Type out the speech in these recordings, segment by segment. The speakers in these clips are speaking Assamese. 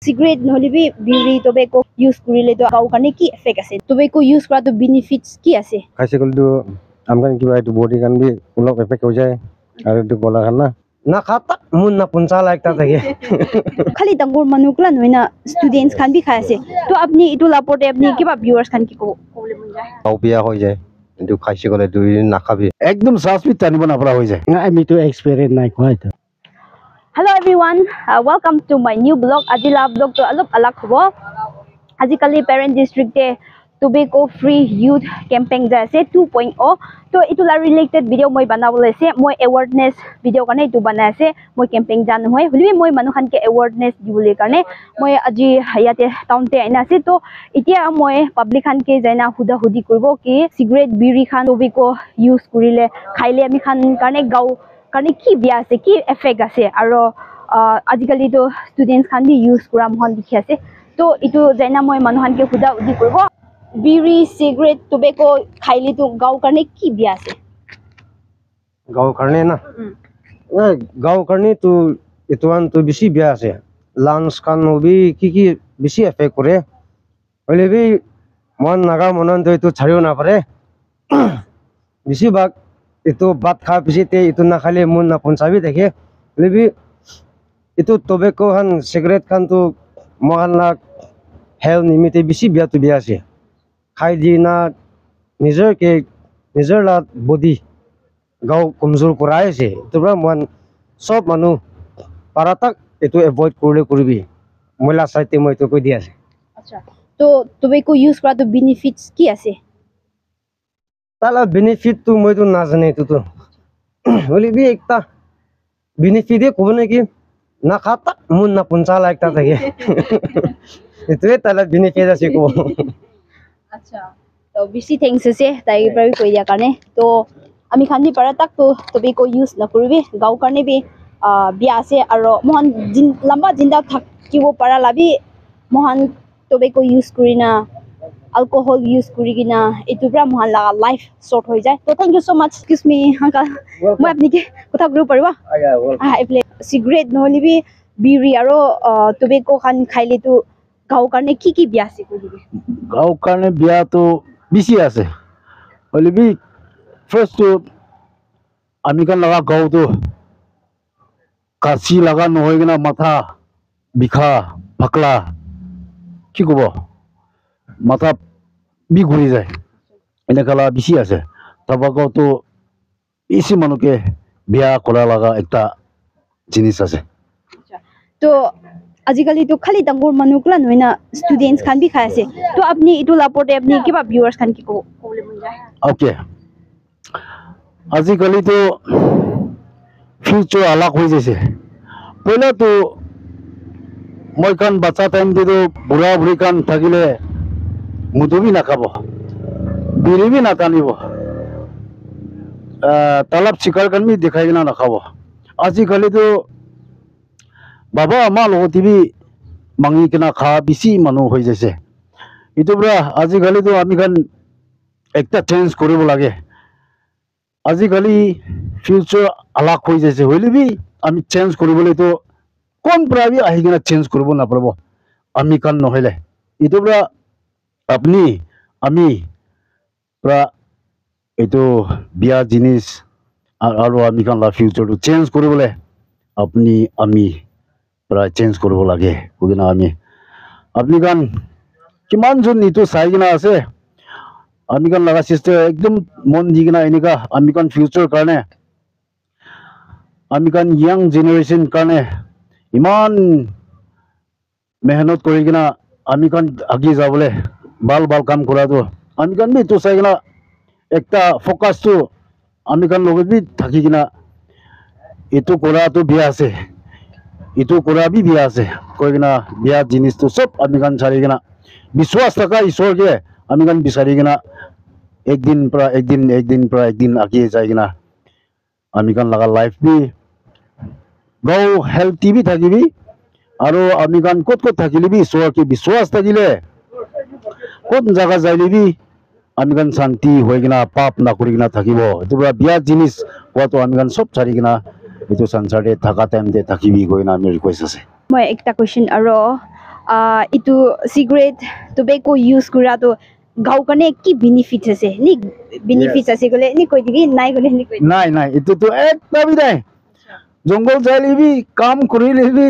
cigarette নহলে বি বিড়ি tobacco use কৰিলে তো গাও কাৰণে কি effect আছে tobacco use কৰাটো benefits কি আছে খাইছে কলটো আমকান কিবা এটো বডি কান বি অলপ এফেক্ট হৈ যায় আৰু এটো গলা খান না খাতা মুন না পুনচা লাইকটা থাকে খালি ডাঙৰ মানুহকলা নহয়না ষ্টুডেন্টস খান বি খাই আছে তো আপনি ইটো লাপতে আপনি কিবা ভিউয়ার্স খান কি কবলে মন যায় গাও বিয়া হৈ যায় কিন্তু খাইছে কলে দুই নাখাবি একদম সাসপিত টানিব নাপৰা হৈ যায় আমি তো এক্সপেৰিয়েন্স নাই কোৱাইতো Hello everyone, welcome to my new blog. Adila blog to alop alak hobo. Ajikali parent district te tobacco free youth campaign jaise 2.0. To itu la related video moi banawole ase moi awareness video kane itu banai ase moi campaign jan hoy holibi moi manu khan ke awareness dibole karne moi aji hayate town te aina ase to itia moi public khan ke jaina huda hudi korbo ki cigarette biri khan tobacco use kurile khaile ami khan karne gao karne ki bia ase ki effect ase aro ajikali to students khan bi use kura mohon dikhi ase to itu jaina moi manu khan ke huda hudi korbo biri cigarette tobacco khaile to gao karne ki bia ase গাও কাৰণে না গাও কাৰণে তো এটোৱান তো বেছি বিয়া আছে লাঞ্চ কান হবি কি বেছি এফেক্ট কৰে হলে বি মন নাগা মনন তো এটো ছাড়িও না পারে বেছি ভাগ এটো ভাত খা পিছতে এটো না খালে মন না পঞ্চাবি দেখে হলে বি এটো টোবেকো খান সিগারেট খান তো মহান না হেল নিমিতে বেছি বিয়া তো বিয়া আছে খাই দি না নিজৰ লা বডি গাও কমজোর করা আছে তোরা মন সব মানুষ পারাতাক এটো এভয়েড করলে করবি মহিলা সাইতে মই তো কই দি আছে আচ্ছা তো tobacco use করা তো বেনিফিটস কি আছে তালা বেনিফিট তো মই তো না জানে তো বলি বি একটা বেনিফিট এ কোন নাকি না খাতা মুন না পুনচা লাইকটা থাকে এটোই তালা বেনিফিট আছে কো আচ্ছা তো বেশি থ্যাঙ্কস আছে তাই প্রায় কই দিয়া কারণে তো আমি খান বি পারা তাক তো tobacco use না করবি গাও কারণে বি বিয়া আছে আর মহান লম্বা জিন্দা থাকিব পারা লাবি মহান tobacco use করি না alcohol use করি কিনা এটু পুরা মহান লাগা লাইফ শর্ট হয়ে যায় তো thank you so mass excuse me uncle মই আপনি কি কথা কইব পারবা এপ্লে সিগারেট নহলি বি বিড়ি আর tobacco খান খাইলে তো গাও কারণে কি বিয়া আছে কই দিবি গাঁও কাৰণে বিয়া তো বেছি আছে হলিবি ফার্স্ট তো আমি কান লগা গাঁও তো কাশি লগা নহয় কিনা মাথা বিখা ফাকলা কি কব মাথা বি ঘুরি যায় এনেকালা বেছি আছে তাবাকো তো বেছি মানুষকে বিয়া করা লাগা একটা জিনিস আছে তো আজিকালি তো খালি ডাঙৰ মানুহকলা নহয়না ষ্টুডেন্টস খান বি খাই আছে তো আপনি ইটো লাপতে আপনি কিবা ভিউয়ার্স খান কি কবলে মন যায় ওকে আজিকালি তো ফিউচার আলাক হৈ যাইছে পহলা তো মই কান বাচ্চা টাইম তো বুঢ়া বুঢ়ী কান থাকিলে মুদু বি নাখাব বিড়ি বি নাটানিব তালাপ চিকাৰ কান বি দেখাই কিনা নাখাব আজিকালি তো বাবা আমার লগতে বি মাঙি কিনা খা বেছি মানুহ হৈ যাইছে ইটো পৰা আজিকালি তো আমি কান একটা চেঞ্জ কৰিব লাগে আজিকালি ফিউচাৰ আলাক হৈ যাইছে হইলে বি আমি চেঞ্জ কৰিবলৈ তো কোন প্ৰাবি আহি কিনা চেঞ্জ কৰিব নাপাব আমি কান নহলে ইটো পৰা আপনি আমি পৰা এইটো বিয়া জিনিস আৰু আমি কান লা ফিউচাৰ তো চেঞ্জ কৰিবলৈ আপনি আমি প্ৰায় চেঞ্জ কৰিব লাগে কইনা আমি আপনি কান কিমান জন ইটো চাই কিনা আছে আমি কান লাগা সিস্টেম একদম মন দি কিনা এনেকা আমি কান ফিউচার কাৰণে আমি কান ইয়াং জেনাৰেশন কাৰণে ইমান মেহনত কৰি কিনা আমি কান আগি যাবলে বাল কাম কৰাটো আমি কান বি তো চাই কিনা একটা ফোকাস তো আমি কান লগত বি থাকি কিনা এটো কৰাটো বিয়া আছে ইটো করা বি বিয়া আছে কই কিনা বিয়া জিনিস তো সব আমি কান ছাড়ি কিনা বিশ্বাস থাকা ঈশ্বরকে আমি কান বিচারি কিনা একদিন আগে যাই কিনা আমি কান লাগা লাইফ বি গাও হেলথি বি থাকিবি আৰু আমি কান কত থাকিলে বি ঈশ্বরকে বিশ্বাস থাকিলে কোন জায়গা যাইলে বি আমি কান শান্তি হৈ কিনা পাপ না কৰি কিনা থাকিব এটো বিয়া জিনিস কোৱাটো আমি কান সব ছাড়ি কিনা এটো সংসারে থাকা টাইম দে থাকিবি কইনা আমি রিকোয়েস্ট আছে মই একটা কোয়েশ্চন আৰু itu cigarette tobacco use kura to গাঁও কাৰণে কি বেনিফিট আছে নি বেনিফিট আছে গলে নি কৈ দিবি নাই গলে নি কৈ নাই নাই এটো তো একদমই নাই জঙ্গল যাই লিবি কাম কৰি লিবি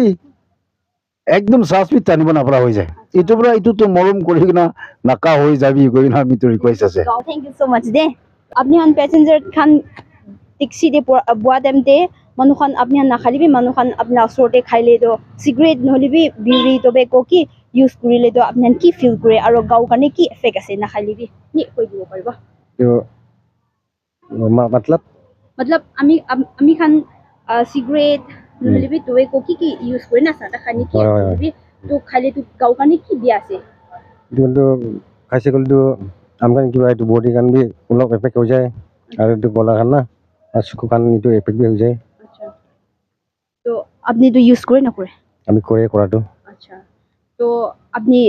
একদম সাসপি টানিব না পৰা হৈ যায় এটো পৰা এটো তো মৰম কৰি কিনা নাকা হৈ যাবি গৈ না আমি তো ৰিকুৱেষ্ট আছে থ্যাংক ইউ সো মাচ দে আপনি হান প্যাসেঞ্জার খান টেক্সি দে বুয়া দেমতে মানুখান আপনি হান নাখালিবি মানুখান আপনা ওচৰতে খাইলে তো সিগাৰেট নহলিবি বিড়ি টোবেকো কি ইউজ কৰিলে তো আপনি কি ফিল কৰে আৰু গাঁও কাৰণে কি এফেক্ট আছে নাখালিবি নি কৈ দিব পাৰিব तो मतलब मतलब আমি খান সিগাৰেট নহলিবি টোবেকো কি ইউজ কৰে না সাটা খানি কি নহলিবি তো খাইলে তো গাঁও কাৰণে কি বিয়া আছে কিন্তু খাইছে গ'লেতো আমাৰ কিবা এইটো বডি কান বি অলপ এফেক্ট হৈ যায় আৰু এইটো গলা খান না আৰু চকু কান এইটো এফেক্ট বি হৈ যায় আচ্ছা তো আপনি তো ইউজ কৰে নকৰে আমি কৰে কৰাটো अच्छा तो अपनी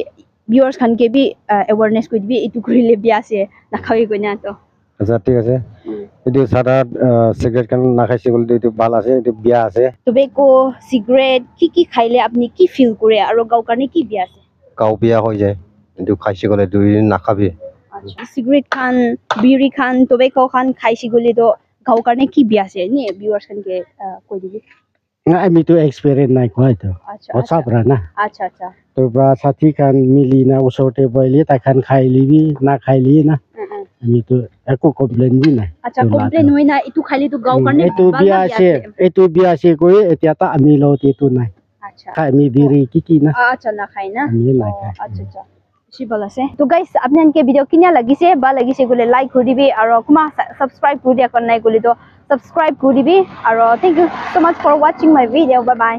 व्यूअर्स खान के भी अवेयरनेस कुछ भी इतु करिले बिया से नाखावि गना तो আচ্ছা ঠিক আছে এইটো সাদা সিগারেট কান না খাইছে গ'লেতো এইটো ভাল আছে এইটো বিয়া আছে टोबैको सिगरेट की खाइले अपनी की फील करे और गाव करने की बिया से গাও বিয়া হৈ যায় এইটো খাইছে গ'লে দুই নাখাবি अच्छा सिगरेट खान बीड़ी खान टोबैको खान खाइसी गले तो गाव करने की बिया से नि व्यूअर्स खान के कोई दी আমি তো এক্সপেৰিয়েন্স নাই কোৱা তো अच्छा ওচাবৰা না अच्छा अच्छा তো ব্ৰা সাথী কান মিলি না ওচৰতে বইলি তাখান খাই লিবি না খাইলি না আমি তো একো কমপ্লেইন বি নাই अच्छा कंप्लेन होई ना इतु खाली तो गाव करने এইটো বিয়া আছে কৈ এতিয়া তা আমি লগত এইটো নাই अच्छा খাই আমি বিৰি কি না अच्छा ना खाई ना আমি নাই খাই अच्छा अच्छा शिबल আছে তো গাইস আপনি আনকে ভিডিও কিনা লাগিছে বা লাগিছে গলে লাইক কৰি দিবি আৰু কুমা সাবস্ক্ৰাইব কৰি দিয়া কোন নাই গলি তো সাবস্ক্ৰাইব কৰি দিবি আৰু thank you so much for watching my video bye by